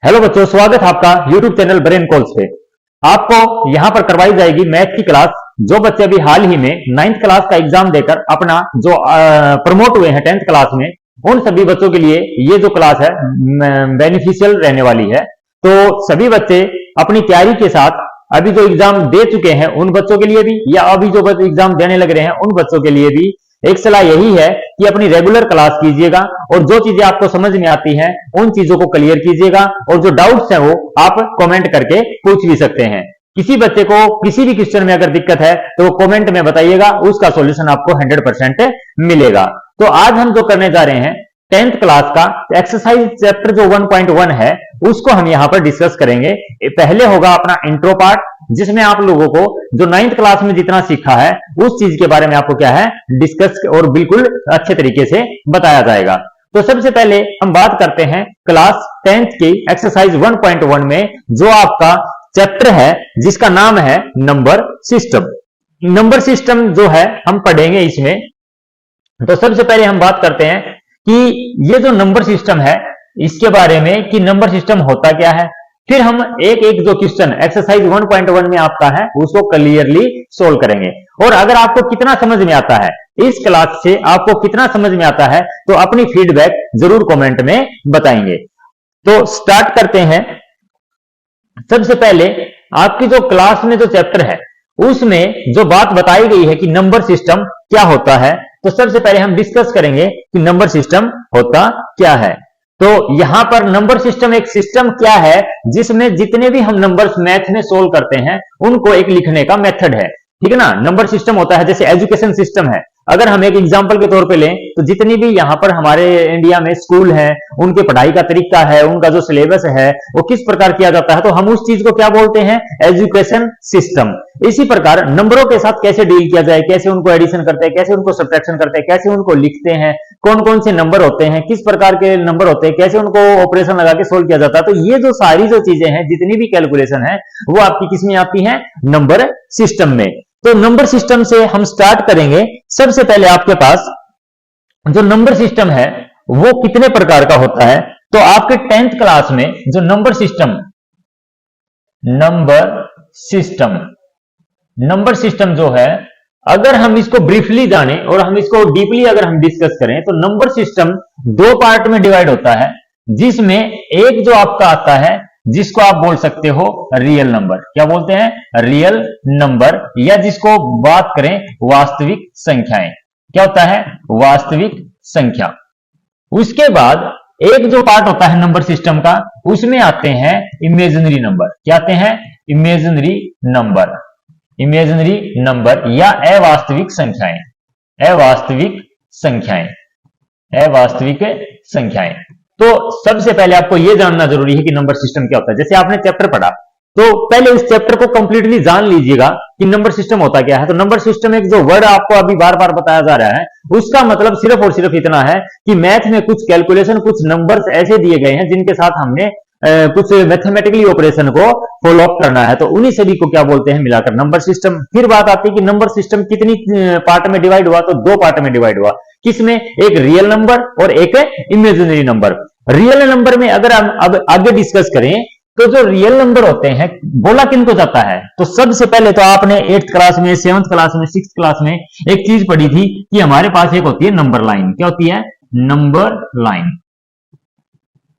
Hello बच्चों, स्वागत है आपका YouTube चैनल ब्रेन कॉल्स पे। आपको यहां पर करवाई जाएगी मैथ की क्लास। जो बच्चे अभी हाल ही में 9th क्लास का एग्जाम देकर अपना जो प्रमोट हुए हैं 10th क्लास में, उन सभी बच्चों के लिए ये जो क्लास है बेनिफिशियल रहने वाली है। तो सभी बच्चे अपनी तैयारी के साथ अभी जो एग्जाम दे चुके हैं उन बच्चों के लिए भी, या अभी जो बच्चे एग्जाम देने लग रहे हैं उन बच्चों के लिए भी एक सलाह यही है कि अपनी रेगुलर क्लास कीजिएगा और जो चीजें आपको समझ में आती हैं उन चीजों को क्लियर कीजिएगा, और जो डाउट्स हैं वो आप कमेंट करके पूछ भी सकते हैं। किसी बच्चे को किसी भी क्वेश्चन में अगर दिक्कत है तो वो कमेंट में बताइएगा, उसका सॉल्यूशन आपको 100% मिलेगा। तो आज हम जो करने जा रहे हैं 10th क्लास का एक्सरसाइज चैप्टर जो 1.1 है उसको हम यहां पर डिस्कस करेंगे। पहले होगा अपना इंट्रो पार्ट, जिसमें आप लोगों को जो 9th क्लास में जितना सीखा है उस चीज के बारे में आपको क्या है डिस्कस और बिल्कुल अच्छे तरीके से बताया जाएगा। तो सबसे पहले हम बात करते हैं क्लास 10th की एक्सरसाइज 1.1 में जो आपका चैप्टर है जिसका नाम है नंबर सिस्टम। नंबर सिस्टम जो है हम पढ़ेंगे इसमें। तो सबसे पहले हम बात करते हैं कि ये जो नंबर सिस्टम है इसके बारे में कि नंबर सिस्टम होता क्या है। फिर हम एक एक जो क्वेश्चन एक्सरसाइज 1.1 में आपका है उसको क्लियरली सोल्व करेंगे। और अगर आपको कितना समझ में आता है, इस क्लास से आपको कितना समझ में आता है, तो अपनी फीडबैक जरूर कमेंट में बताएंगे। तो स्टार्ट करते हैं। सबसे पहले आपकी जो क्लास में जो चैप्टर है उसमें जो बात बताई गई है कि नंबर सिस्टम क्या होता है, तो सबसे पहले हम डिस्कस करेंगे कि नंबर सिस्टम होता क्या है। तो यहां पर नंबर सिस्टम एक सिस्टम क्या है जिसमें जितने भी हम नंबर्स मैथ में सोल्व करते हैं उनको एक लिखने का मेथड है, ठीक है ना। नंबर सिस्टम होता है जैसे एजुकेशन सिस्टम है। अगर हम एक एग्जांपल के तौर पे लें तो जितनी भी यहां पर हमारे इंडिया में स्कूल हैं उनके पढ़ाई का तरीका है, उनका जो सिलेबस है वो किस प्रकार किया जाता है, तो हम उस चीज को क्या बोलते हैं, एजुकेशन सिस्टम। इसी प्रकार नंबरों के साथ कैसे डील किया जाए, कैसे उनको एडिशन करते हैं, कैसे उनको सब्ट्रैक्शन करते हैं, कैसे उनको लिखते हैं, कौन कौन से नंबर होते हैं, किस प्रकार के नंबर होते हैं, कैसे उनको ऑपरेशन लगा के सोल्व किया जाता है। तो ये जो सारी जो चीजें हैं, जितनी भी कैलकुलेशन है वो आपकी किसमें आती है, नंबर सिस्टम में। तो नंबर सिस्टम से हम स्टार्ट करेंगे। सबसे पहले आपके पास जो नंबर सिस्टम है वो कितने प्रकार का होता है, तो आपके 10th क्लास में जो नंबर सिस्टम जो है, अगर हम इसको ब्रीफली जाने और हम इसको डीपली अगर हम डिस्कस करें तो नंबर सिस्टम दो पार्ट में डिवाइड होता है, जिसमें एक जो आपका आता है जिसको आप बोल सकते हो रियल नंबर। क्या बोलते हैं, रियल नंबर, या जिसको बात करें वास्तविक संख्याएं। क्या होता है, वास्तविक संख्या। उसके बाद एक जो पार्ट होता है नंबर सिस्टम का उसमें आते हैं इमेजिनरी नंबर। क्या आते हैं, इमेजिनरी नंबर या अवास्तविक संख्याएं। तो सबसे पहले आपको यह जानना जरूरी है कि नंबर सिस्टम क्या होता है। जैसे आपने चैप्टर पढ़ा तो पहले उस चैप्टर को कंप्लीटली जान लीजिएगा कि नंबर सिस्टम होता क्या है। तो नंबर सिस्टम एक जो वर्ड आपको अभी बार बार बताया जा रहा है उसका मतलब सिर्फ और सिर्फ इतना है कि मैथ में कुछ कैलकुलेशन, कुछ नंबर्स ऐसे दिए गए हैं जिनके साथ हमने कुछ मैथमेटिकली ऑपरेशन को फॉलो अप करना है, तो उन्हीं सभी को क्या बोलते हैं, मिलाकर नंबर सिस्टम। फिर बात आती है कि नंबर सिस्टम कितनी पार्ट में डिवाइड हुआ, तो दो पार्ट में डिवाइड हुआ। किसमें, एक रियल नंबर और एक इमेजिनरी नंबर। रियल नंबर में अगर हम अब आगे डिस्कस करें तो जो रियल नंबर होते हैं बोला किनको जाता है, तो सबसे पहले तो आपने 8th क्लास में, 7th क्लास में, 6th क्लास में एक चीज पढ़ी थी कि हमारे पास एक होती है नंबर लाइन। क्या होती है, नंबर लाइन।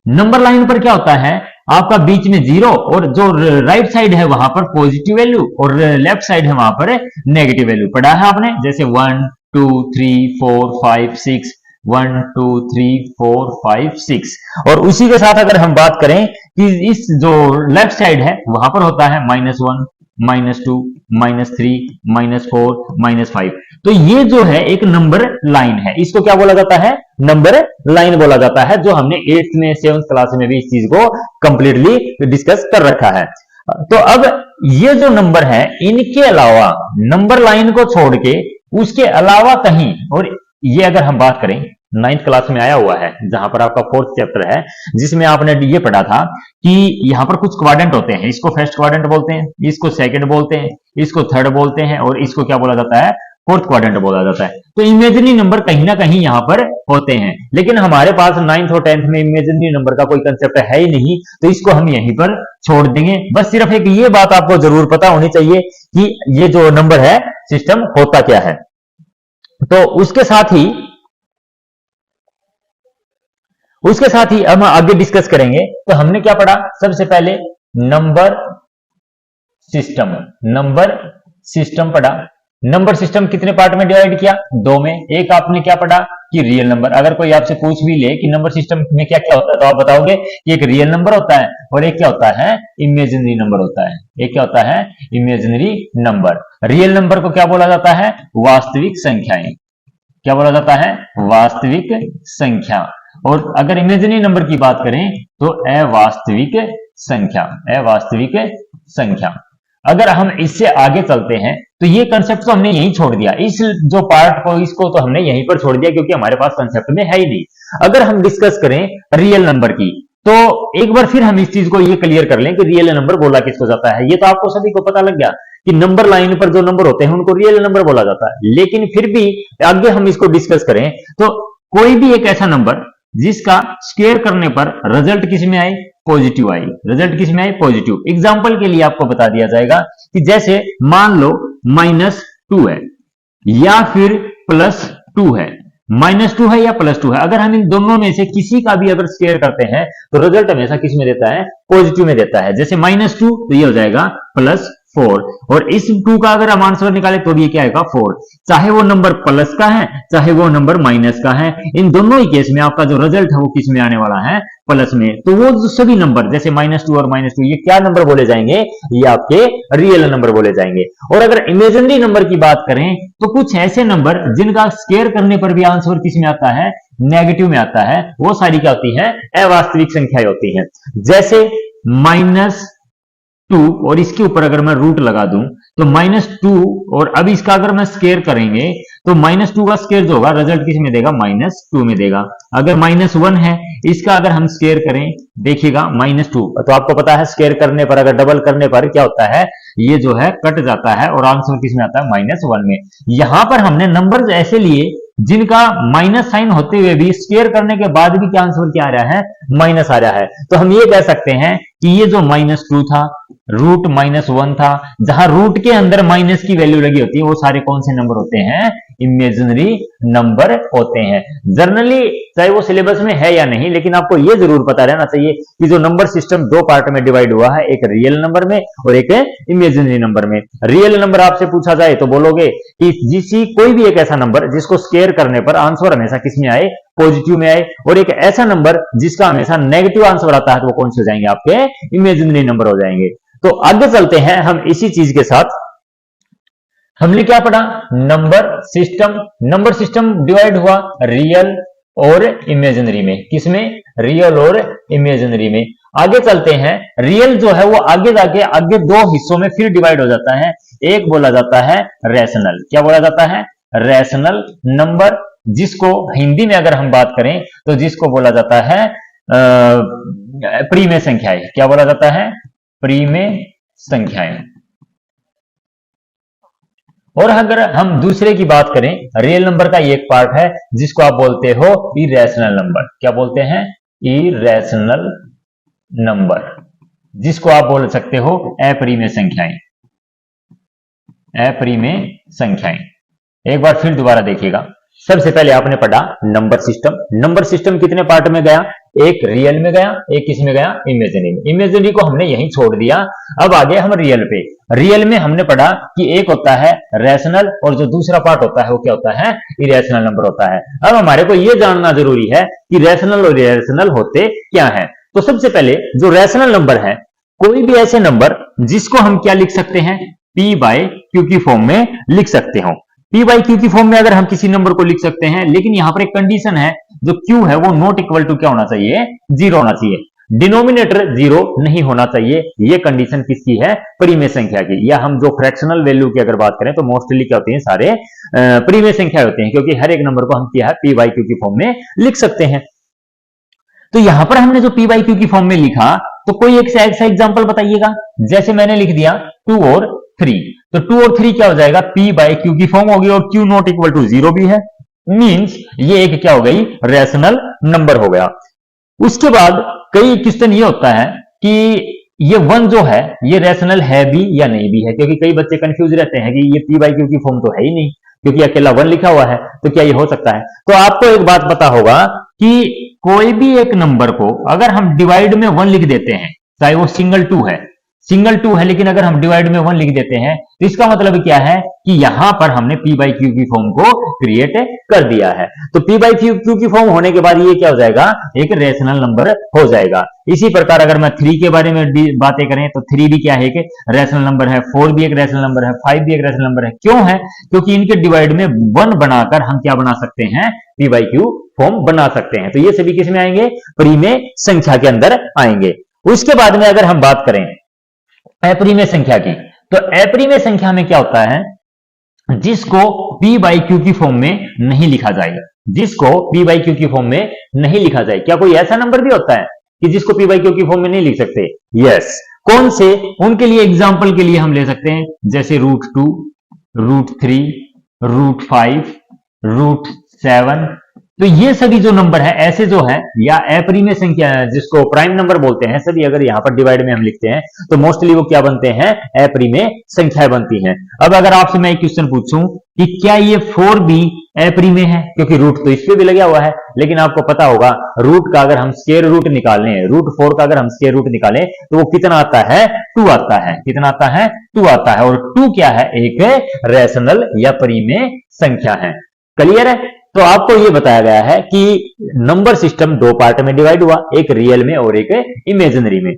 नंबर लाइन पर क्या होता है, आपका बीच में जीरो और जो राइट साइड है वहां पर पॉजिटिव वैल्यू और लेफ्ट साइड है वहां पर नेगेटिव वैल्यू। पढ़ा है आपने, जैसे 1 2 3 4 5 6, 1 2 3 4 5 6। और उसी के साथ अगर हम बात करें कि इस जो लेफ्ट साइड है वहां पर होता है -1 -2 -3 -4 -5। तो ये जो है एक नंबर लाइन है, इसको क्या बोला जाता है, नंबर लाइन बोला जाता है, जो हमने 8th में 7th क्लास में भी इस चीज को कंप्लीटली डिस्कस कर रखा है। तो अब ये जो नंबर है इनके अलावा, नंबर लाइन को छोड़ के उसके अलावा कहीं, और ये अगर हम बात करें 9th क्लास में आया हुआ है जहां पर आपका 4th चैप्टर है जिसमें आपने ये पढ़ा था कि यहां पर कुछ क्वाड्रेंट होते हैं। इसको फर्स्ट क्वाड्रेंट बोलते हैं, इसको सेकंड बोलते हैं, इसको थर्ड बोलते हैं और इसको क्या बोला जाता है, फोर्थ क्वाड्रेंट बोला जाता है। तो इमेजिनरी नंबर कहीं ना कहीं यहां पर होते हैं, लेकिन हमारे पास 9th और 10th में इमेजिनरी नंबर का कोई कंसेप्ट है ही नहीं, तो इसको हम यहीं पर छोड़ देंगे। बस सिर्फ एक ये बात आपको जरूर पता होनी चाहिए कि ये जो नंबर है सिस्टम होता क्या है। तो उसके साथ ही हम आगे डिस्कस करेंगे। तो हमने क्या पढ़ा, सबसे पहले नंबर सिस्टम पढ़ा। नंबर सिस्टम कितने पार्ट में डिवाइड किया, 2 में। एक आपने क्या पढ़ा कि रियल नंबर। अगर कोई आपसे पूछ भी ले कि नंबर सिस्टम में क्या क्या होता है, तो आप बताओगे कि एक रियल नंबर होता है और एक क्या होता है, इमेजिनरी नंबर होता है। एक क्या होता है, इमेजिनरी नंबर। रियल नंबर को क्या बोला जाता है, वास्तविक संख्याएं। क्या बोला जाता है, वास्तविक संख्या। और अगर इमेजिनरी नंबर की बात करें तो अवास्तविक संख्या। अगर हम इससे आगे चलते हैं तो ये कंसेप्ट तो हमने यहीं छोड़ दिया, इस जो पार्ट को, इसको तो हमने यहीं पर छोड़ दिया, क्योंकि हमारे पास कंसेप्ट में है ही नहीं। अगर हम डिस्कस करें रियल नंबर की, तो एक बार फिर हम इस चीज को ये क्लियर कर लें कि रियल नंबर बोला किसको जाता है। ये तो आपको सभी को पता लग गया कि नंबर लाइन पर जो नंबर होते हैं उनको रियल नंबर बोला जाता है। लेकिन फिर भी आगे हम इसको डिस्कस करें तो कोई भी एक ऐसा नंबर जिसका स्क्वायर करने पर रिजल्ट किसमें आए, पॉजिटिव आई। रिजल्ट किसमें आए, पॉजिटिव। एग्जांपल के लिए आपको बता दिया जाएगा कि जैसे मान लो -2 है या फिर +2 है, -2 है या +2 है। अगर हम इन दोनों में से किसी का भी अगर स्क्वायर करते हैं तो रिजल्ट हमेशा किस में देता है, पॉजिटिव में देता है। जैसे -2 तो ये हो जाएगा +4, और इस 2 का अगर हम आंसर निकाले तो भी ये क्या आएगा, 4। चाहे वो नंबर प्लस का है चाहे वो नंबर माइनस का है, इन दोनों ही केस में आपका जो रिजल्ट है वो किस में आने वाला है, प्लस में। तो वो जो सभी नंबर जैसे -2 और -2 ये क्या नंबर बोले जाएंगे, ये आपके रियल नंबर बोले जाएंगे। और अगर इमेजिनरी नंबर की बात करें तो कुछ ऐसे नंबर जिनका स्क्वायर करने पर भी आंसर किस में आता है, नेगेटिव में आता है, वो सारी क्या होती है, अवास्तविक संख्याएं होती हैं। जैसे -2 और इसके ऊपर अगर मैं रूट लगा दूं तो -2, और अब इसका अगर मैं स्क्वायर करेंगे तो -2 का स्क्वायर जो होगा रिजल्ट किस में देगा, -2 में देगा। अगर -1 है इसका अगर हम स्क्वायर करें, देखिएगा -2, तो आपको पता है स्क्वायर करने पर अगर डबल करने पर क्या होता है, ये जो है कट जाता है और आंसर किस में आता है, -1 में। यहां पर हमने नंबर ऐसे लिए जिनका माइनस साइन होते हुए भी स्क्वायर करने के बाद भी क्या आंसर क्या आ रहा है, माइनस आ रहा है। तो हम ये कह सकते हैं कि ये जो -2 था, रूट -1 था, जहां रूट के अंदर माइनस की वैल्यू लगी होती है, वो सारे कौन से नंबर होते हैं, इमेजिनरी नंबर होते हैं। जनरली चाहे वो सिलेबस में है या नहीं, लेकिन आपको ये जरूर पता रहना चाहिए कि जो नंबर सिस्टम 2 पार्ट में डिवाइड हुआ है, एक रियल नंबर में और एक इमेजिनरी नंबर में। रियल नंबर आपसे पूछा जाए तो बोलोगे कि कोई भी एक ऐसा नंबर जिसको स्क्वायर करने पर आंसर हमेशा किस में आए, पॉजिटिव में आए, और एक ऐसा नंबर जिसका हमेशा नेगेटिव आंसर आता है तो वो कौन से हो जाएंगे, आपके इमेजिनरी नंबर हो जाएंगे। तो आगे चलते हैं हम इसी चीज के साथ। हमने क्या पढ़ा, नंबर सिस्टम डिवाइड हुआ रियल और इमेजिनरी में। किसमें, रियल और इमेजिनरी में। आगे चलते हैं, रियल जो है वो आगे जाके आगे 2 हिस्सों में फिर डिवाइड हो जाता है। एक बोला जाता है रैशनल। क्या बोला जाता है, रैशनल नंबर, जिसको हिंदी में अगर हम बात करें तो जिसको बोला जाता है प्रीमेय संख्याएं। क्या बोला जाता है, प्रीमेय संख्याएं। और अगर हम दूसरे की बात करें, रियल नंबर का एक पार्ट है जिसको आप बोलते हो इरेशनल नंबर। क्या बोलते हैं, इरेशनल नंबर, जिसको आप बोल सकते हो अपरिमेय संख्याएं। अपरिमेय संख्याएं। एक बार फिर दोबारा देखिएगा। सबसे पहले आपने पढ़ा नंबर सिस्टम। नंबर सिस्टम कितने पार्ट में गया, एक रियल में गया, एक किस में गया, इमेजिनरी में। इमेजिनरी को हमने यहीं छोड़ दिया, अब आ गए हम रियल पे। रियल में हमने पढ़ा कि एक होता है रैशनल और जो दूसरा पार्ट होता है वो क्या होता है, इरेशनल नंबर होता है। अब हमारे को यह जानना जरूरी है कि रैशनल और इरेशनल होते क्या है। तो सबसे पहले जो रैशनल नंबर है, कोई भी ऐसे नंबर जिसको हम क्या लिख सकते हैं, P/Q की फॉर्म में लिख सकते हो। P/Q की फॉर्म में अगर हम किसी नंबर को लिख सकते हैं, लेकिन यहां पर एक कंडीशन है, जो Q है वो नॉट इक्वल टू क्या होना चाहिए, 0 होना चाहिए। डिनोमिनेटर 0 नहीं होना चाहिए। ये कंडीशन किसकी है, परिमेय संख्या की। या हम जो फ्रैक्शनल वैल्यू की अगर बात करें तो मोस्टली क्या होती है, सारे परिमेय संख्या होते हैं, क्योंकि हर एक नंबर को हम क्या है P/Q की फॉर्म में लिख सकते हैं। तो यहां पर हमने जो P/Q की फॉर्म में लिखा, तो कोई एक ऐसा एग्जांपल बताइएगा। जैसे मैंने लिख दिया 2 और 3, तो 2 और 3 क्या हो जाएगा, p बाई क्यू की फॉर्म होगी और q नॉट इक्वल टू 0 भी है, मींस ये एक क्या हो गई, रेशनल नंबर हो गया। उसके बाद कई क्वेश्चन ये होता है कि ये 1 जो है ये रेशनल है भी या नहीं भी है, क्योंकि कई बच्चे कंफ्यूज रहते हैं कि ये p बाई क्यू की फॉर्म तो है ही नहीं, क्योंकि अकेला 1 लिखा हुआ है, तो क्या ये हो सकता है। तो आपको एक बात पता होगा कि कोई भी एक नंबर को अगर हम डिवाइड में 1 लिख देते हैं, चाहे वो सिंगल 2 है, लेकिन अगर हम डिवाइड में 1 लिख देते हैं तो इसका मतलब क्या है कि यहां पर हमने p बाई क्यू की फॉर्म को क्रिएट कर दिया है। तो p बाई क्यू की फॉर्म होने के बाद ये क्या हो जाएगा, एक रेशनल नंबर हो जाएगा। इसी प्रकार अगर मैं 3 के बारे में बातें करें तो 3 भी क्या है, एक रेशनल नंबर है, 4 भी एक रेशनल नंबर है, 5 भी एक रेशनल नंबर है। क्यों है, क्योंकि इनके डिवाइड में 1 बनाकर हम क्या बना सकते हैं, p बाई क्यू फॉर्म बना सकते हैं। तो ये सभी किस में आएंगे, परिमेय संख्या के अंदर आएंगे। उसके बाद में अगर हम बात करें अपरिमेय संख्या की, तो अपरिमेय संख्या में क्या होता है, जिसको p बाई क्यू की फॉर्म में नहीं लिखा जाएगा, जिसको p बाई क्यू की फॉर्म में नहीं लिखा जाए। क्या कोई ऐसा नंबर भी होता है कि जिसको p बाई क्यू की फॉर्म में नहीं लिख सकते? यस। कौन से, उनके लिए एग्जांपल के लिए हम ले सकते हैं जैसे √2, √3, √5, √7। तो ये सभी जो नंबर है ऐसे जो है, या अपरिमेय संख्या है जिसको प्राइम नंबर बोलते हैं, सभी अगर यहां पर डिवाइड में हम लिखते हैं तो मोस्टली वो क्या बनते हैं, अपरिमेय संख्याएं बनती हैं। अब अगर आपसे मैं एक क्वेश्चन पूछूं कि क्या ये 4 भी अपरिमेय है, क्योंकि रूट तो इस पे भी लगा हुआ है, लेकिन आपको पता होगा रूट का अगर हम स्क्वायर रूट निकालें, √4 का अगर हम स्क्वायर रूट निकालें तो वो कितना आता है, 2 आता है। कितना आता है, 2 आता है। और 2 क्या है, एक रेशनल या परिमेय संख्या है। क्लियर है। तो आपको ये बताया गया है कि नंबर सिस्टम 2 पार्ट में डिवाइड हुआ, एक रियल में और एक इमेजिनरी में।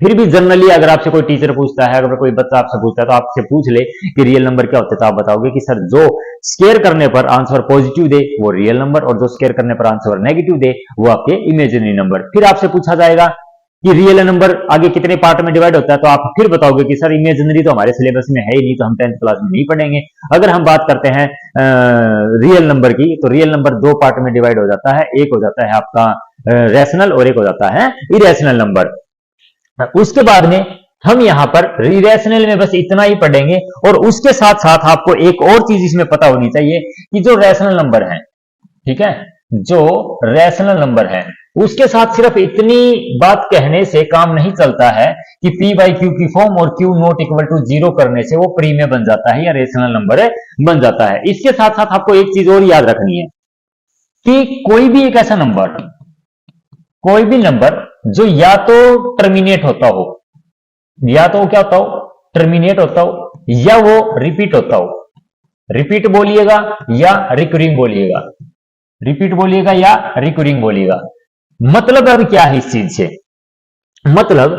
फिर भी जनरली अगर आपसे कोई टीचर पूछता है, अगर कोई बच्चा आपसे पूछता है तो आपसे पूछ ले कि रियल नंबर क्या होते हैं, तो आप बताओगे कि सर जो स्क्वायर करने पर आंसर पॉजिटिव दे वो रियल नंबर, और जो स्क्वायर करने पर आंसर नेगेटिव दे वो आपके इमेजिनरी नंबर। फिर आपसे पूछा जाएगा कि रियल नंबर आगे कितने पार्ट में डिवाइड होता है, तो आप फिर बताओगे कि सर इमेजिनरी तो हमारे सिलेबस में है ही नहीं, तो हम 10th क्लास में नहीं पढ़ेंगे। अगर हम बात करते हैं रियल नंबर की, तो रियल नंबर 2 पार्ट में डिवाइड हो जाता है, एक हो जाता है आपका रैशनल और एक हो जाता है इरेशनल नंबर। उसके बाद में हम यहां पर इरेशनल में बस इतना ही पढ़ेंगे, और उसके साथ साथ आपको एक और चीज इसमें पता होनी चाहिए कि जो रैशनल नंबर है, ठीक है, जो रैशनल नंबर है उसके साथ सिर्फ इतनी बात कहने से काम नहीं चलता है कि p बाई क्यू की फॉर्म और q नॉट इक्वल टू 0 करने से वो परिमेय बन जाता है या रेशनल नंबर बन जाता है। इसके साथ साथ आपको एक चीज और याद रखनी है कि कोई भी एक ऐसा नंबर, कोई भी नंबर जो या तो टर्मिनेट होता हो, या तो क्या होता हो, टर्मिनेट होता हो, या वो रिपीट होता हो। रिपीट बोलिएगा या रिकरिंग बोलिएगा, रिपीट बोलिएगा या रिकरिंग बोलिएगा। मतलब अब क्या है इस चीज से, मतलब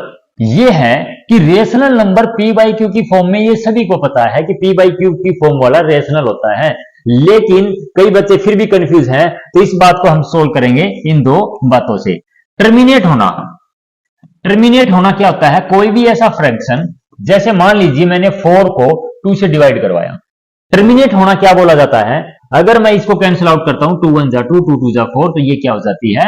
ये है कि rational number p by Q की फॉर्म में, ये सभी को पता है कि p बाई क्यू की फॉर्म वाला रेशनल होता है, लेकिन कई बच्चे फिर भी कंफ्यूज हैं। तो इस बात को हम सोल्व करेंगे इन 2 बातों से। टर्मिनेट होना, टर्मिनेट होना क्या होता है, कोई भी ऐसा फ्रैक्शन, जैसे मान लीजिए मैंने 4 को 2 से डिवाइड करवाया। टर्मिनेट होना क्या बोला जाता है, अगर मैं इसको कैंसिल आउट करता हूं, 2 1 जा 2, 2 2 जा 4, तो ये क्या हो जाती है,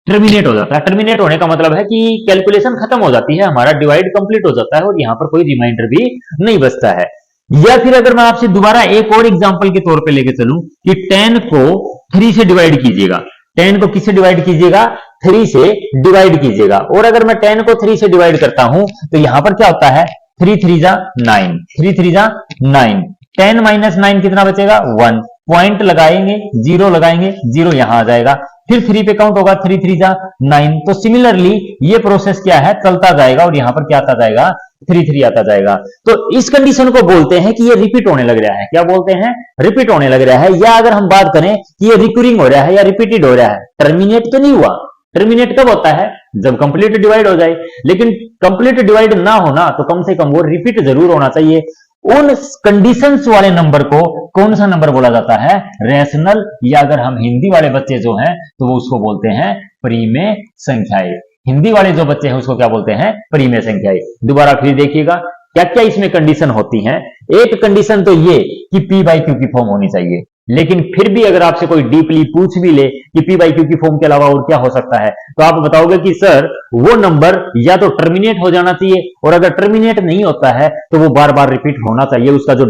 टर्मिनेट हो जाता है। टर्मिनेट होने का मतलब है कि कैलकुलेशन खत्म हो जाती है, हमारा डिवाइड कंप्लीट हो जाता है और यहां पर कोई रिमाइंडर भी नहीं बचता है। या फिर अगर मैं आपसे दोबारा एक और एग्जांपल के तौर पे लेके चलूं कि 10 को 3 से डिवाइड कीजिएगा, 10 को किससे डिवाइड कीजिएगा, 3 से डिवाइड कीजिएगा। और अगर मैं 10 को 3 से डिवाइड करता हूं तो यहां पर क्या होता है, 3 3 जा 9, 3 3 जा 9, 10 माइनस 9 कितना बचेगा, 1। पॉइंट लगाएंगे, 0 लगाएंगे, 0 यहां आ जाएगा, फिर 3 पे काउंट होगा, 3 3 जा 9। तो सिमिलरली ये प्रोसेस क्या है, चलता जाएगा और यहां पर क्या आता जाएगा, 3 3 आता जाएगा। तो इस कंडीशन को बोलते हैं कि ये रिपीट होने लग रहा है। क्या बोलते हैं, रिपीट होने लग रहा है। या अगर हम बात करें कि ये रिकरिंग हो रहा है या रिपीटेड हो रहा है, टर्मिनेट तो नहीं हुआ। टर्मिनेट कब होता है, जब कंप्लीट डिवाइड हो जाए, लेकिन कंप्लीट डिवाइड ना होना तो कम से कम वो रिपीट जरूर होना चाहिए। उन कंडीशंस वाले नंबर को कौन सा नंबर बोला जाता है, रैशनल, या अगर हम हिंदी वाले बच्चे जो हैं तो वो उसको बोलते हैं परिमेय संख्याएं। हिंदी वाले जो बच्चे हैं उसको क्या बोलते हैं, परिमेय संख्याएं। दोबारा फिर देखिएगा क्या क्या इसमें कंडीशन होती हैं। एक कंडीशन तो ये कि p बाई क्यू की फॉर्म होनी चाहिए, लेकिन फिर भी अगर आपसे कोई डीपली पूछ भी ले कि पी बाई क्यू की फॉर्म के अलावा और क्या हो सकता है, तो आप बताओगे कि सर वो नंबर या तो टर्मिनेट हो जाना चाहिए, और अगर टर्मिनेट नहीं होता है तो वो बार बार रिपीट होना चाहिए, उसका जो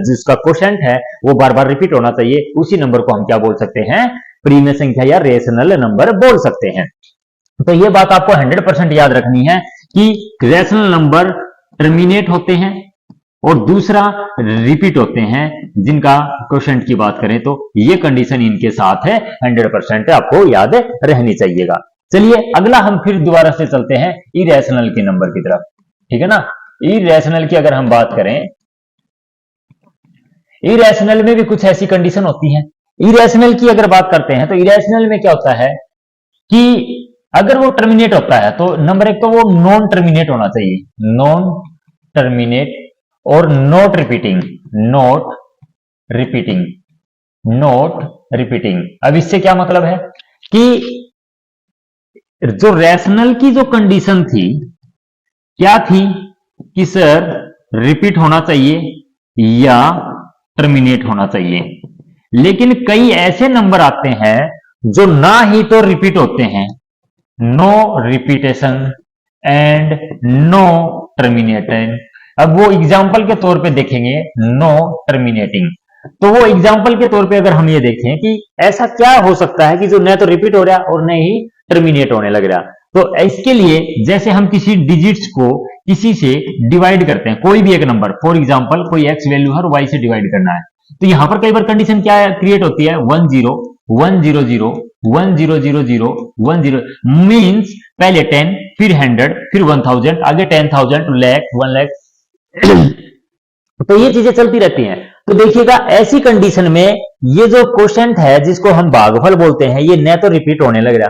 जिसका क्वोशेंट है वो बार बार रिपीट होना चाहिए। उसी नंबर को हम क्या बोल सकते हैं, प्रीमिय संख्या या रेशनल नंबर बोल सकते हैं। तो ये बात आपको 100% याद रखनी है कि रेशनल नंबर टर्मिनेट होते हैं और दूसरा रिपीट होते हैं, जिनका क्वोशेंट की बात करें तो ये कंडीशन इनके साथ है, 100% आपको याद रहनी चाहिएगा। चलिए अगला हम फिर दोबारा से चलते हैं इरेशनल के नंबर की तरफ, ठीक है ना। इरेशनल की अगर हम बात करें, इरेशनल में भी कुछ ऐसी कंडीशन होती है। इरेशनल की अगर बात करते हैं तो इरेशनल में क्या होता है कि अगर वो टर्मिनेट होता है तो नंबर एक तो वो नॉन टर्मिनेट होना चाहिए, नॉन टर्मिनेट और not repeating, not repeating, not repeating. अब इससे क्या मतलब है कि जो रैशनल की जो कंडीशन थी क्या थी कि सर रिपीट होना चाहिए या टर्मिनेट होना चाहिए, लेकिन कई ऐसे नंबर आते हैं जो ना ही तो रिपीट होते हैं, no repetition and no terminating. अब वो एग्जाम्पल के तौर पे देखेंगे नो टर्मिनेटिंग, तो वो एग्जाम्पल के तौर पे अगर हम ये देखें कि ऐसा क्या हो सकता है कि जो न तो रिपीट हो रहा और न ही टर्मिनेट होने लग रहा, तो इसके लिए जैसे हम किसी डिजिट्स को किसी से डिवाइड करते हैं, कोई भी एक नंबर, फॉर एग्जाम्पल कोई एक्स वैल्यू है और वाई से डिवाइड करना है, तो यहां पर कई बार कंडीशन क्या क्रिएट होती है, 1 0 1 0 0 1 0 0 0 1 0 मीन्स पहले 10 फिर 100 फिर 1000 आगे 10,000 लाख 1 लाख तो ये चीजें चलती रहती हैं। तो देखिएगा ऐसी कंडीशन में ये जो क्वोशेंट है जिसको हम भागफल बोलते हैं, ये न तो रिपीट होने लग रहा,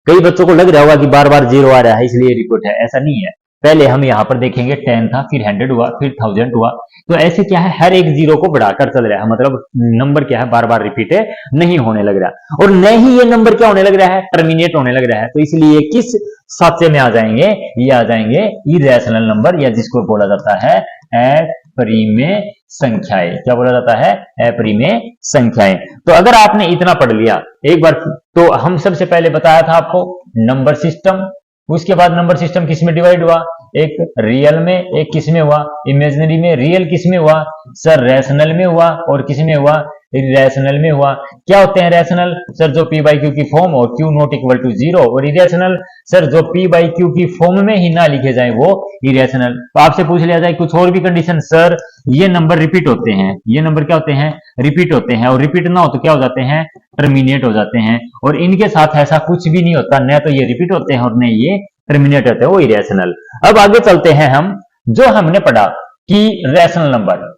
कई बच्चों को लग रहा होगा कि बार बार 0 आ रहा है इसलिए रिपीट है, ऐसा नहीं है। पहले हम यहां पर देखेंगे 10 था फिर 100 हुआ फिर 1000 हुआ, तो ऐसे क्या है हर एक जीरो को बढ़ाकर चल रहा है, मतलब नंबर क्या है बार बार रिपीट नहीं होने लग रहा, और न ही ये नंबर क्या होने लग रहा है, टर्मिनेट होने लग रहा है। तो इसलिए किस साचे में आ जाएंगे, ये आ जाएंगे इरेशनल नंबर, या जिसको बोला जाता है अपरिमेय संख्याएं। क्या बोला जाता है, अपरिमेय संख्याएं। तो अगर आपने इतना पढ़ लिया एक बार, तो हम सबसे पहले बताया था आपको नंबर सिस्टम, उसके बाद नंबर सिस्टम किस में डिवाइड हुआ, एक रियल में, एक किस में हुआ, इमेजिनरी में। रियल किस में हुआ सर, रैशनल में हुआ, और किस में हुआ, इरेशनल में हुआ। क्या होते हैं रैशनल सर, जो पी बाई क्यू की फॉर्म और क्यू नॉट इक्वल टू 0, और इरेशनल सर जो पी बाई क्यू की फॉर्म में ही ना लिखे जाए वो इरेशनल। तो आपसे पूछ लिया जाए कुछ और भी कंडीशन, सर ये नंबर रिपीट होते हैं, ये नंबर क्या होते हैं, रिपीट होते हैं, और रिपीट ना हो तो क्या हो जाते हैं, टर्मिनेट हो जाते हैं, और इनके साथ ऐसा कुछ भी नहीं होता, न तो ये रिपीट होते हैं और न ये टर्मिनेट होते हैं, वो इरेशनल। अब आगे चलते हैं हम, जो हमने पढ़ा कि रैशनल नंबर,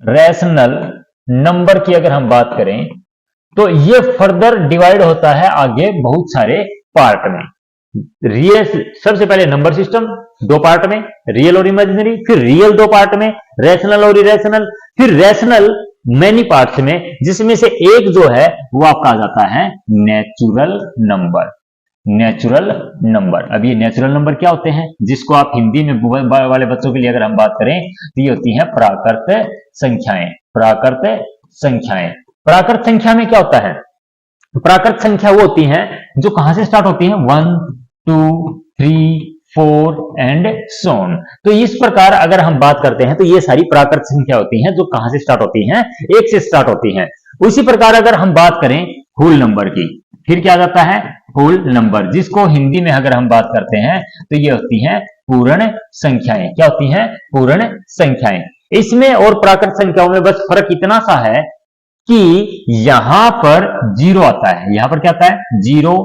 रैशनल नंबर की अगर हम बात करें तो ये फर्दर डिवाइड होता है आगे बहुत सारे पार्ट में। रियल सबसे पहले नंबर सिस्टम 2 पार्ट में, रियल और इमेजिनरी, फिर रियल 2 पार्ट में, रैशनल और इरेशनल, फिर रैशनल मैनी पार्ट्स में, जिसमें से एक जो है वो आपका आ जाता है नेचुरल नंबर। नेचुरल नंबर, अब ये नेचुरल नंबर क्या होते हैं, जिसको आप हिंदी में वाले बच्चों के लिए अगर हम बात करें तो ये होती हैं प्राकृत संख्याएं। प्राकृत संख्याएं, प्राकृत संख्या में क्या होता है, प्राकृत संख्या वो होती हैं जो कहां से स्टार्ट होती हैं, 1 2 3 4 एंड सो ऑन। तो इस प्रकार अगर हम बात करते हैं तो ये सारी प्राकृत संख्या होती हैं जो कहां से स्टार्ट होती हैं, 1 से स्टार्ट होती हैं। उसी प्रकार अगर हम बात करें होल नंबर की, फिर क्या जाता है होल नंबर, जिसको हिंदी में अगर हम बात करते हैं तो ये होती हैं पूर्ण संख्याएं। क्या होती हैं, पूर्ण संख्याएं। इसमें और प्राकृत संख्याओं में बस फर्क इतना सा है कि यहां पर 0 आता है, यहां पर क्या आता है 0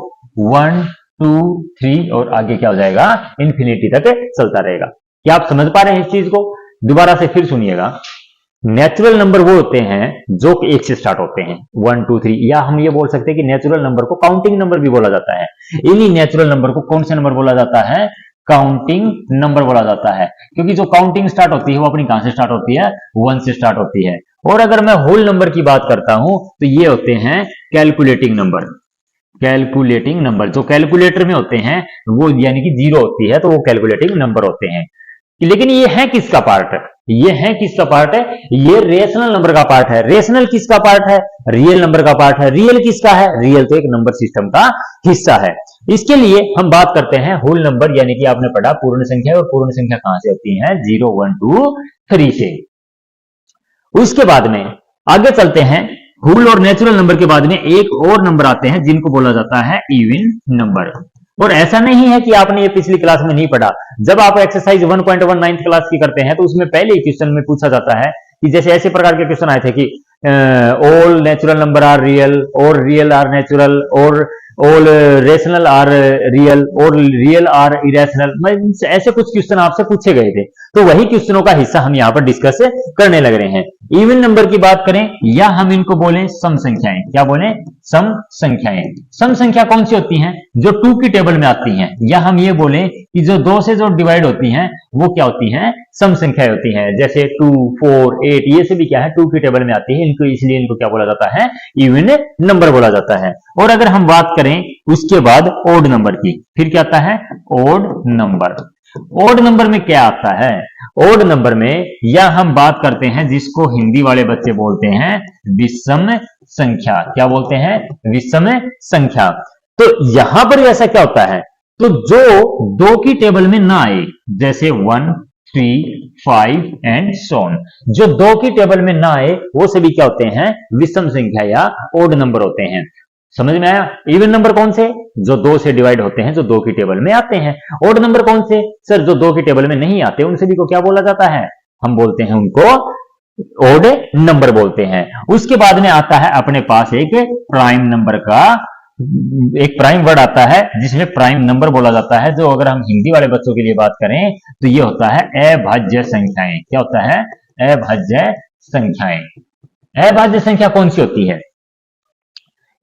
1 2 3 और आगे क्या हो जाएगा, इंफिनिटी तक चलता रहेगा। क्या आप समझ पा रहे हैं इस चीज को, दोबारा से फिर सुनिएगा। नेचुरल नंबर वो होते हैं जो 1 से स्टार्ट होते हैं, 1 2 3, या हम ये बोल सकते हैं कि नेचुरल नंबर को काउंटिंग नंबर भी बोला जाता है। इन्हीं नेचुरल नंबर को कौन से नंबर बोला जाता है, काउंटिंग नंबर बोला जाता है, क्योंकि जो काउंटिंग स्टार्ट होती है वो अपनी कहां से स्टार्ट होती है, 1 से स्टार्ट होती है। और अगर मैं होल नंबर की बात करता हूं तो ये होते हैं कैलकुलेटिंग नंबर। कैलकुलेटिंग नंबर जो कैलकुलेटर में होते हैं वो यानी कि 0 होती है तो वो कैलकुलेटिंग नंबर होते हैं। लेकिन ये है किसका पार्ट, ये है किसका पार्ट है? ये रेशनल नंबर का पार्ट है। रेशनल किसका पार्ट है? रियल नंबर का पार्ट है। रियल किसका है? रियल तो एक नंबर सिस्टम का हिस्सा है। इसके लिए हम बात करते हैं होल नंबर, यानी कि आपने पढ़ा पूर्ण संख्या, और पूर्ण संख्या कहां से होती है? 0 1 2 3 से। उसके बाद में आगे चलते हैं, होल और नेचुरल नंबर के बाद में एक और नंबर आते हैं जिनको बोला जाता है इवन नंबर। और ऐसा नहीं है कि आपने ये पिछली क्लास में नहीं पढ़ा। जब आप एक्सरसाइज 1.1 9th क्लास की करते हैं तो उसमें पहले ही क्वेश्चन में पूछा जाता है कि जैसे ऐसे प्रकार के क्वेश्चन आए थे कि all natural number are real, और रियल आर नेचुरल, और ऑल रेशनल आर रियल, और रियल आर इरेशनल। ऐसे कुछ क्वेश्चन आपसे पूछे गए थे, तो वही क्वेश्चनों का हिस्सा हम यहाँ पर डिस्कस करने लग रहे हैं। इवन नंबर की बात करें या हम इनको बोलें सम संख्याएं। क्या बोलें? सम संख्याएं। सम संख्या कौन सी होती हैं? जो 2 की टेबल में आती हैं, या हम ये बोलें कि जो 2 से जो डिवाइड होती हैं वो क्या होती हैं? सम संख्याएं होती हैं। जैसे 2 4 8 ये सभी क्या है? 2 की टेबल में आती है, इनको इसलिए इनको क्या बोला जाता है? इवन नंबर बोला जाता है। और अगर हम बात करें उसके बाद ओड नंबर की, फिर क्या आता है? Odd number. ओड नंबर में क्या आता है? ओड नंबर में या हम बात करते हैं जिसको हिंदी वाले बच्चे बोलते हैं विषम संख्या। क्या बोलते हैं? विषम संख्या। तो यहां पर ऐसा क्या होता है? तो जो 2 की टेबल में ना आए, जैसे 1 3 5 एंड सो ऑन, जो 2 की टेबल में ना आए वो सभी क्या होते हैं? विषम संख्या या ओड नंबर होते हैं। समझ में आया? इवन नंबर कौन से? जो 2 से डिवाइड होते हैं, जो 2 की टेबल में आते हैं। ओड नंबर कौन से? सर जो 2 की टेबल में नहीं आते, उन सभी को क्या बोला जाता है? हम बोलते हैं उनको ओड नंबर बोलते हैं। उसके बाद में आता है अपने पास एक प्राइम नंबर का, एक प्राइम वर्ड आता है जिसमें प्राइम नंबर बोला जाता है। जो अगर हम हिंदी वाले बच्चों के लिए बात करें तो ये होता है अभाज्य संख्याएं। क्या होता है? अभाज्य संख्याएं। अभाज्य संख्या कौन सी होती है?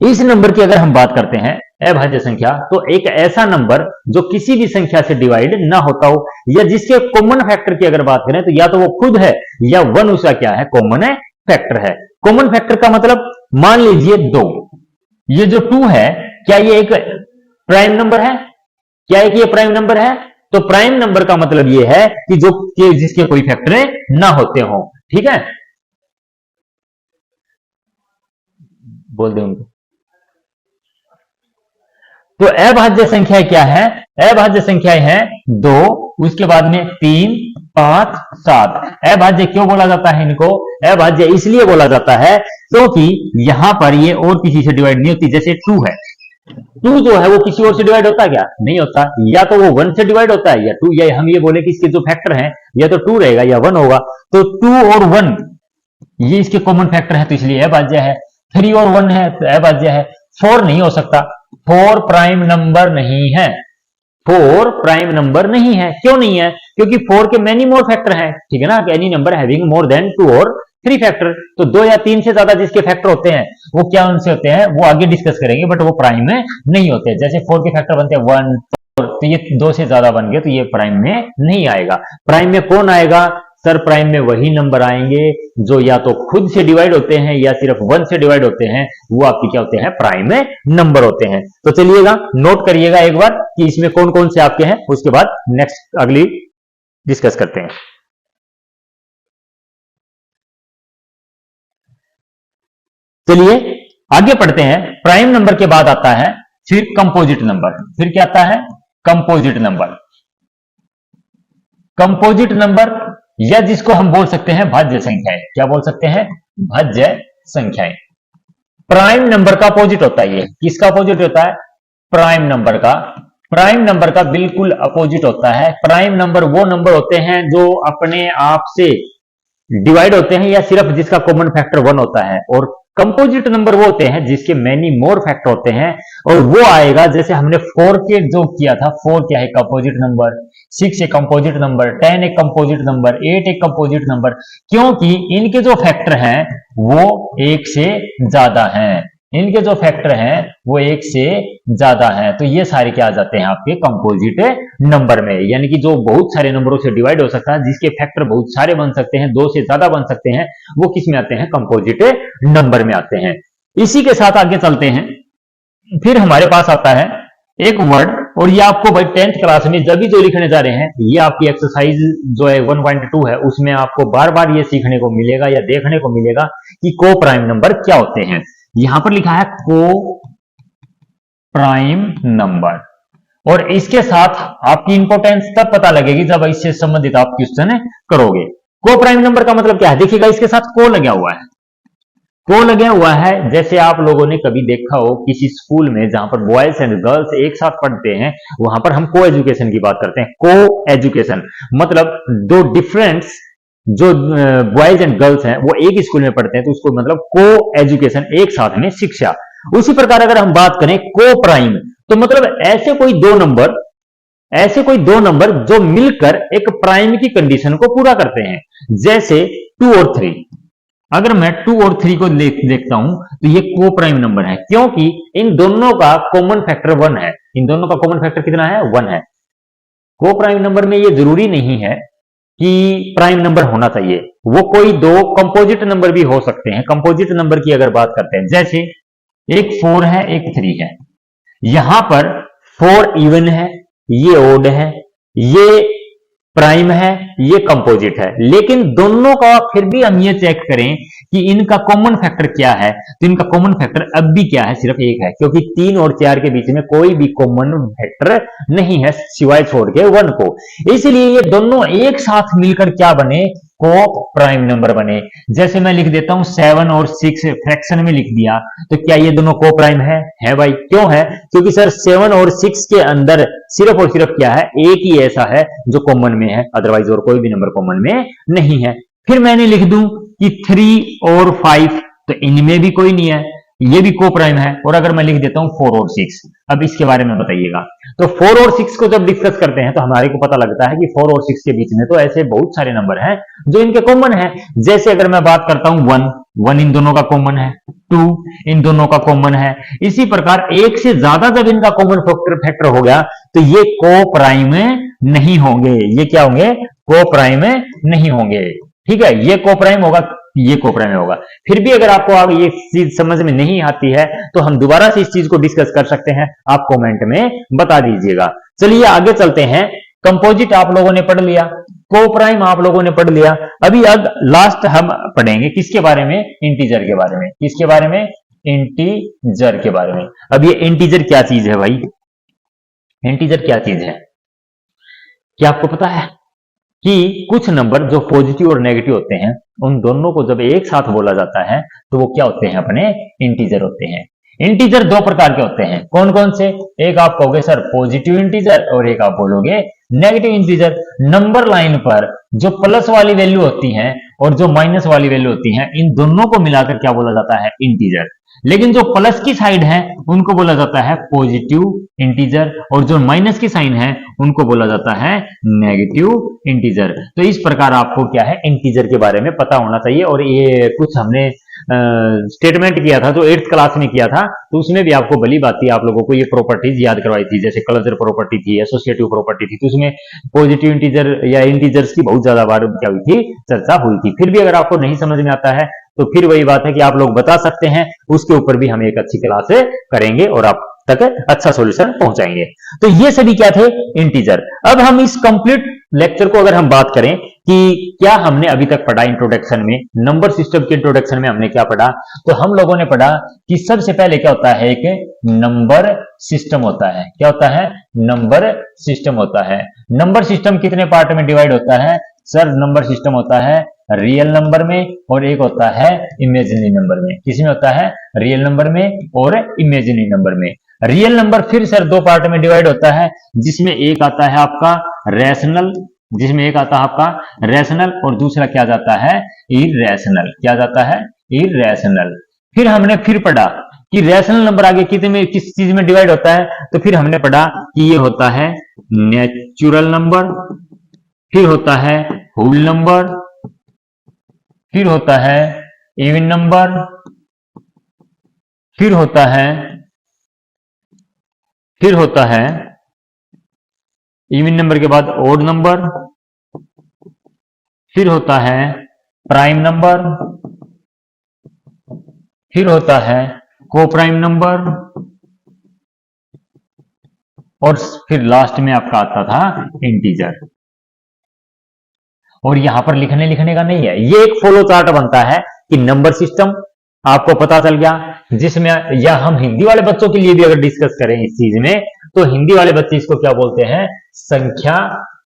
इस नंबर की अगर हम बात करते हैं अभाज्य संख्या, तो एक ऐसा नंबर जो किसी भी संख्या से डिवाइड ना होता हो, या जिसके कॉमन फैक्टर की अगर बात करें तो या तो वो खुद है या 1 उसका क्या है? कॉमन फैक्टर है। कॉमन फैक्टर का मतलब मान लीजिए 2, ये जो 2 है, क्या ये एक प्राइम नंबर है? क्या ये प्राइम नंबर है? तो प्राइम नंबर का मतलब ये है कि जो जिसके कोई फैक्टर ना होते हो। ठीक है, बोल दे उनको। तो अभाज्य संख्या क्या है? अभाज्य संख्याएं हैं 2, उसके बाद में 3 5 7। अभाज्य क्यों बोला जाता है इनको? अभाज्य इसलिए बोला जाता है क्योंकि यहां पर ये और किसी से डिवाइड नहीं होती। जैसे 2 है, 2 जो है वो किसी और से डिवाइड होता है क्या? नहीं होता। या तो वो 1 से डिवाइड होता है, या 2, या हम ये बोले कि इसके जो फैक्टर हैं या तो 2 रहेगा या 1 होगा। तो 2 और 1 ये इसके कॉमन फैक्टर है, तो इसलिए अभाज्य है। 3 और 1 है तो अभाज्य है। 4 नहीं हो सकता, 4 प्राइम नंबर नहीं है। 4 प्राइम नंबर नहीं है। क्यों नहीं है? क्योंकि 4 के मेनी मोर फैक्टर हैं। ठीक है ना? Any number having more than 2 और 3 फैक्टर। तो 2 या 3 से ज्यादा जिसके फैक्टर होते हैं वो क्या उनसे होते हैं? वो आगे डिस्कस करेंगे, बट वो प्राइम में नहीं होते। जैसे 4 के फैक्टर बनते हैं 1 4, तो ये 2 से ज्यादा बन गए तो ये प्राइम में नहीं आएगा। प्राइम में कौन आएगा? सर प्राइम में वही नंबर आएंगे जो या तो खुद से डिवाइड होते हैं या सिर्फ 1 से डिवाइड होते हैं, वो आपके क्या होते हैं? प्राइम में नंबर होते हैं। तो चलिएगा नोट करिएगा एक बार कि इसमें कौन कौन से आपके हैं, उसके बाद नेक्स्ट अगली डिस्कस करते हैं। चलिए आगे पढ़ते हैं। प्राइम नंबर के बाद आता है फिर कंपोजिट नंबर। फिर क्या आता है? Composite number. कंपोजिट नंबर या जिसको हम बोल सकते हैं भाज्य संख्याएं। क्या बोल सकते हैं? भाज्य संख्याएं। प्राइम नंबर का अपोजिट होता है। ये किसका अपोजिट होता है? प्राइम नंबर का। प्राइम नंबर का बिल्कुल अपोजिट होता है। प्राइम नंबर वो नंबर होते हैं जो अपने आप से डिवाइड होते हैं या सिर्फ जिसका कॉमन फैक्टर 1 होता है। और कंपोजिट नंबर वो होते हैं जिसके मेनी मोर फैक्टर होते हैं, और वो आएगा जैसे हमने 4 के जो किया था। 4 क्या है? Composite number. 6 एक कंपोजिट नंबर, 10 एक कंपोजिट नंबर, 8 एक कंपोजिट नंबर, क्योंकि इनके जो फैक्टर हैं वो 1 से ज्यादा हैं। इनके जो फैक्टर हैं वो 1 से ज्यादा हैं। तो ये सारे क्या आ जाते हैं आपके कंपोजिट नंबर में, यानी कि जो बहुत सारे नंबरों से डिवाइड हो सकता है, जिसके फैक्टर बहुत सारे बन सकते हैं, 2 से ज्यादा बन सकते हैं, वो किस में आते हैं? कंपोजिट नंबर में आते हैं। इसी के साथ आगे चलते हैं। फिर हमारे पास आता है एक वर्ड और ये आपको भाई 10th क्लास में जब भी जो लिखने जा रहे हैं, ये आपकी एक्सरसाइज जो है 1.2 है, उसमें आपको बार बार ये सीखने को मिलेगा या देखने को मिलेगा कि को प्राइम नंबर क्या होते हैं। यहां पर लिखा है को प्राइम नंबर, और इसके साथ आपकी इंपॉर्टेंस तब पता लगेगी जब इससे संबंधित आप क्वेश्चन करोगे। को प्राइम नंबर का मतलब क्या है? देखिएगा, इसके साथ को लगा हुआ है, को लगा हुआ है। जैसे आप लोगों ने कभी देखा हो किसी स्कूल में जहां पर बॉयज एंड गर्ल्स एक साथ पढ़ते हैं, वहां पर हम को एजुकेशन की बात करते हैं। को एजुकेशन मतलब दो डिफरेंट जो बॉयज एंड गर्ल्स हैं वो एक ही स्कूल में पढ़ते हैं, तो उसको मतलब को एजुकेशन, एक साथ में शिक्षा। उसी प्रकार अगर हम बात करें को प्राइम, तो मतलब ऐसे कोई दो नंबर जो मिलकर एक प्राइम की कंडीशन को पूरा करते हैं। जैसे 2 और 3, अगर मैं 2 और 3 को देखता हूं तो ये को प्राइम नंबर है, क्योंकि इन दोनों का कॉमन फैक्टर 1 है। इन दोनों का कॉमन फैक्टर कितना है? 1 है। को प्राइम नंबर में ये जरूरी नहीं है कि प्राइम नंबर होना चाहिए, वो कोई दो कंपोजिट नंबर भी हो सकते हैं। कंपोजिट नंबर की अगर बात करते हैं, जैसे एक 4 है, एक 3 है, यहां पर 4 इवन है, ये ओड है, ये प्राइम है, ये कंपोजिट है, लेकिन दोनों का फिर भी हम ये चेक करें कि इनका कॉमन फैक्टर क्या है, तो इनका कॉमन फैक्टर अब भी क्या है? सिर्फ एक है, क्योंकि 3 और 4 के बीच में कोई भी कॉमन फैक्टर नहीं है सिवाय छोड़ के 1 को। इसलिए ये दोनों एक साथ मिलकर क्या बने? को प्राइम नंबर बने। जैसे मैं लिख देता हूं 7 और 6 फ्रैक्शन में लिख दिया, तो क्या ये दोनों को प्राइम है? है भाई। क्यों है? क्योंकि सर 7 और 6 के अंदर सिर्फ और सिर्फ क्या है? एक ही ऐसा है जो कॉमन में है, अदरवाइज और कोई भी नंबर कॉमन में नहीं है। फिर मैंने लिख दूं कि 3 और 5, तो इनमें भी कोई नहीं है, ये भी को प्राइम है। और अगर मैं लिख देता हूं 4 और 6, अब इसके बारे में बताइएगा। तो 4 और 6 को जब डिस्कस करते हैं तो हमारे को पता लगता है कि 4 और 6 के बीच में तो ऐसे बहुत सारे नंबर हैं जो इनके कॉमन है। जैसे अगर मैं बात करता हूं 1 इन दोनों का कॉमन है, 2 इन दोनों का कॉमन है। इसी प्रकार एक से ज्यादा जब इनका कॉमन फैक्टर हो गया तो ये को प्राइम नहीं होंगे। ये क्या होंगे? को प्राइम नहीं होंगे। ठीक है, ये को प्राइम होगा, ये को प्राइम होगा। फिर भी अगर आपको आगे ये चीज समझ में नहीं आती है तो हम दोबारा से इस चीज को डिस्कस कर सकते हैं, आप कमेंट में बता दीजिएगा। चलिए आगे चलते हैं। कंपोजिट आप लोगों ने पढ़ लिया, को प्राइम आप लोगों ने पढ़ लिया। अभी अब लास्ट हम पढ़ेंगे किसके बारे में? इंटीजर के बारे में। किसके बारे में? इंटीजर के बारे में। अब ये इंटीजर क्या चीज है भाई? इंटीजर क्या चीज है? क्या आपको पता है कि कुछ नंबर जो पॉजिटिव और नेगेटिव होते हैं, उन दोनों को जब एक साथ बोला जाता है तो वो क्या होते हैं? अपने इंटीजर होते हैं। इंटीजर दो प्रकार के होते हैं। कौन कौन से? एक आप कहोगे सर पॉजिटिव इंटीजर, और एक आप बोलोगे नेगेटिव इंटीजर। नंबर लाइन पर जो प्लस वाली वैल्यू होती है और जो माइनस वाली वैल्यू होती है, इन दोनों को मिलाकर क्या बोला जाता है? इंटीजर। लेकिन जो प्लस की साइड है उनको बोला जाता है पॉजिटिव इंटीजर, और जो माइनस की साइन है उनको बोला जाता है नेगेटिव इंटीजर। तो इस प्रकार आपको क्या है? इंटीजर के बारे में पता होना चाहिए। और ये कुछ हमने स्टेटमेंट किया था जो 8th क्लास में किया था, तो उसमें भी आपको भली बात थी, आप लोगों को ये प्रॉपर्टीज याद करवाई थी। जैसे क्लोजर प्रॉपर्टी थी, एसोसिएटिव प्रॉपर्टी थी, तो उसमें पॉजिटिव इंटीजर या इंटीजर्स की बहुत ज्यादा बार क्या हुई थी? चर्चा हुई थी। फिर भी अगर आपको नहीं समझ में आता है तो फिर वही बात है कि आप लोग बता सकते हैं, उसके ऊपर भी हम एक अच्छी क्लास करेंगे और आप तक अच्छा सॉल्यूशन पहुंचाएंगे। तो ये सभी क्या थे? इंटीजर। अब हम इस कंप्लीट लेक्चर को अगर हम बात करें कि क्या हमने अभी तक पढ़ा इंट्रोडक्शन में, नंबर सिस्टम के इंट्रोडक्शन में हमने क्या पढ़ा, तो हम लोगों ने पढ़ा कि सबसे पहले क्या होता है? एक नंबर सिस्टम होता है। क्या होता है? नंबर सिस्टम होता है। नंबर सिस्टम कितने पार्ट में डिवाइड होता है? सर नंबर सिस्टम होता है रियल नंबर में और एक होता है इमेजिनरी नंबर में। किसमें होता है? रियल नंबर में और इमेजिनरी नंबर में। रियल नंबर फिर सर दो पार्ट में डिवाइड होता है, जिसमें एक आता है आपका रैशनल, और दूसरा क्या जाता है? इरैशनल। क्या जाता है? इरैशनल। फिर हमने फिर पढ़ा कि रैशनल नंबर आगे किस चीज में डिवाइड होता है, तो फिर हमने पढ़ा कि ये होता है नेचुरल नंबर, फिर होता है होल नंबर, फिर होता है इवन नंबर, फिर होता है इवन नंबर के बाद ओड नंबर, फिर होता है प्राइम नंबर, फिर होता है को प्राइम नंबर, और फिर लास्ट में आपका आता था इंटीजर। और यहां पर लिखने का नहीं है, ये एक फ्लो चार्ट बनता है कि नंबर सिस्टम आपको पता चल गया, जिसमें या हम हिंदी वाले बच्चों के लिए भी अगर डिस्कस करें इस चीज में, तो हिंदी वाले बच्चे इसको क्या बोलते हैं, संख्या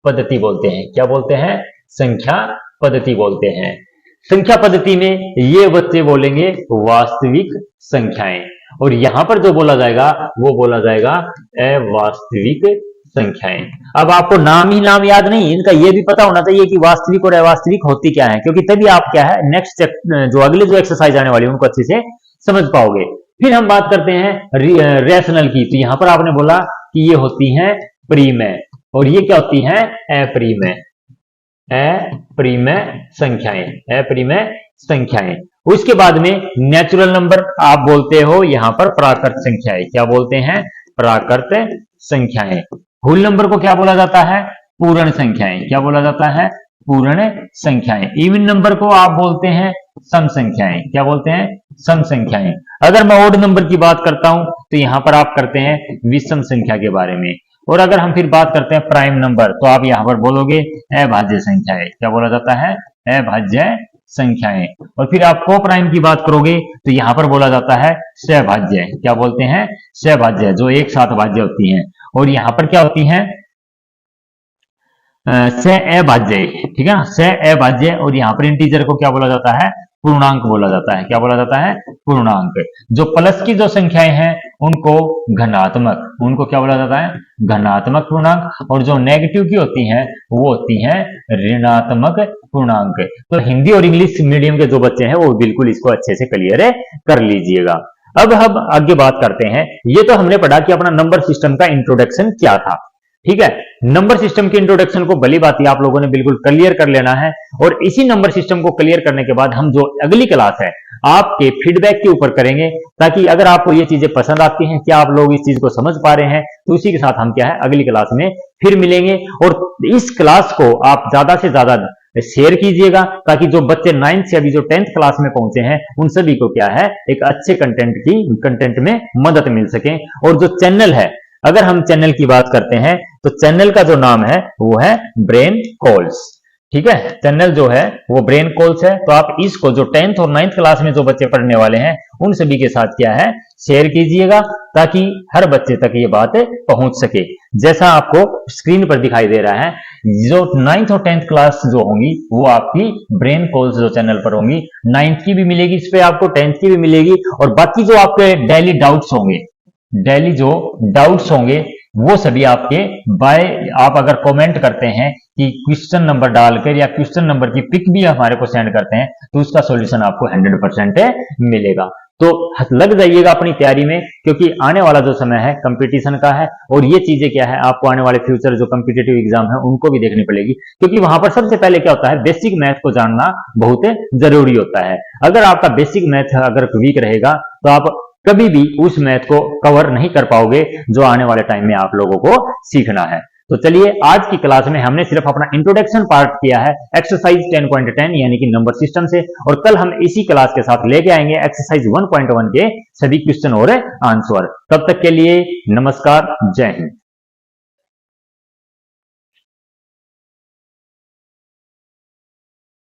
पद्धति बोलते हैं। क्या बोलते हैं, संख्या पद्धति बोलते हैं। संख्या पद्धति में ये बच्चे बोलेंगे वास्तविक संख्याएं, और यहां पर जो बोला जाएगा वो बोला जाएगा अवास्तविक संख्याएं। अब आपको नाम ही नाम याद नहीं, इनका ये भी पता होना चाहिए कि वास्तविक और अवास्तविक होती क्या है, क्योंकि तभी आप क्या है नेक्स्ट जो अगले जो एक्सरसाइज आने वाली है उनको अच्छे से समझ पाओगे। फिर हम बात करते हैं रैशनल की। तो यहां पर आपने बोला कि ये होती हैं परिमेय, और ये क्या होती हैं, अपरिमेय। अपरिमेय संख्याएं, अपरिमेय संख्याएं। उसके बाद में नेचुरल नंबर आप बोलते हो यहां पर प्राकृत संख्याएं। क्या बोलते हैं, प्राकृत संख्याएं। होल नंबर को क्या बोला जाता है, पूर्ण संख्याएं। क्या बोला जाता है, पूर्ण संख्याएं। इवन नंबर को आप बोलते हैं सम संख्याएं। क्या बोलते हैं, सम संख्याएं। अगर मैं ओड नंबर की बात करता हूं तो यहां पर आप करते हैं विषम संख्या के बारे में। और अगर हम फिर बात करते हैं प्राइम नंबर, तो आप यहां पर बोलोगे अभाज्य संख्याएं। क्या बोला जाता है, अभाज्य संख्याएं। और फिर आप को प्राइम की बात करोगे तो यहां पर बोला जाता है सहभाज्य। क्या बोलते हैं, सहभाज्य, जो एक साथ भाज्य होती हैं। और यहां पर क्या होती हैं, सहअभाज्य। ठीक है ना, सहअभाज्य। और यहां पर इंटीजर को क्या बोला जाता है, पूर्णांक बोला जाता है। क्या बोला जाता है, पूर्णांक। जो प्लस की जो संख्याएं हैं उनको घनात्मक, उनको क्या बोला जाता है, घनात्मक पूर्णांक। और जो नेगेटिव की होती हैं वो होती हैं ऋणात्मक पूर्णांक। तो हिंदी और इंग्लिश मीडियम के जो बच्चे हैं वो बिल्कुल इसको अच्छे से क्लियर कर लीजिएगा। अब हम आगे बात करते हैं। ये तो हमने पढ़ा कि अपना नंबर सिस्टम का इंट्रोडक्शन क्या था। ठीक है, नंबर सिस्टम के इंट्रोडक्शन को भली बात आप लोगों ने बिल्कुल क्लियर कर लेना है। और इसी नंबर सिस्टम को क्लियर करने के बाद हम जो अगली क्लास है आपके फीडबैक के ऊपर करेंगे, ताकि अगर आपको ये चीजें पसंद आती हैं, क्या आप लोग इस चीज को समझ पा रहे हैं, तो इसी के साथ हम क्या है अगली क्लास में फिर मिलेंगे। और इस क्लास को आप ज्यादा से ज्यादा शेयर कीजिएगा, ताकि जो बच्चे 9th से अभी जो 10th क्लास में पहुंचे हैं उन सभी को क्या है एक अच्छे कंटेंट में मदद मिल सके। और जो चैनल है, अगर हम चैनल की बात करते हैं तो चैनल का जो नाम है वो है ब्रेन कॉल्स। ठीक है, चैनल जो है वो ब्रेन कॉल्स है। तो आप इसको जो 10th और 9th क्लास में जो बच्चे पढ़ने वाले हैं उन सभी के साथ क्या है शेयर कीजिएगा, ताकि हर बच्चे तक ये बात पहुंच सके। जैसा आपको स्क्रीन पर दिखाई दे रहा है, जो 9th और 10th क्लास जो होंगी वो आपकी ब्रेन कॉल्स जो चैनल पर होंगी, 9th की भी मिलेगी इस पे आपको, 10th की भी मिलेगी। और बाकी जो आपके डेली डाउट्स होंगे, डेली जो डाउट्स होंगे वो सभी आपके आप अगर कमेंट करते हैं कि क्वेश्चन नंबर डालकर या क्वेश्चन नंबर की पिक भी हमारे को सेंड करते हैं, तो उसका सॉल्यूशन आपको 100% मिलेगा। तो लग जाइएगा अपनी तैयारी में, क्योंकि आने वाला जो समय है कंपटीशन का है। और ये चीजें क्या है आपको आने वाले फ्यूचर जो कॉम्पिटिटिव एग्जाम है उनको भी देखनी पड़ेगी, क्योंकि वहां पर सबसे पहले क्या होता है बेसिक मैथ को जानना बहुत जरूरी होता है। अगर आपका बेसिक मैथ अगर वीक रहेगा तो आप कभी भी उस मैथ को कवर नहीं कर पाओगे जो आने वाले टाइम में आप लोगों को सीखना है। तो चलिए, आज की क्लास में हमने सिर्फ अपना इंट्रोडक्शन पार्ट किया है एक्सरसाइज 10.10 यानी कि नंबर सिस्टम से, और कल हम इसी क्लास के साथ लेके आएंगे एक्सरसाइज 1.1 के सभी क्वेश्चन और आंसर। तब तक के लिए नमस्कार, जय हिंद।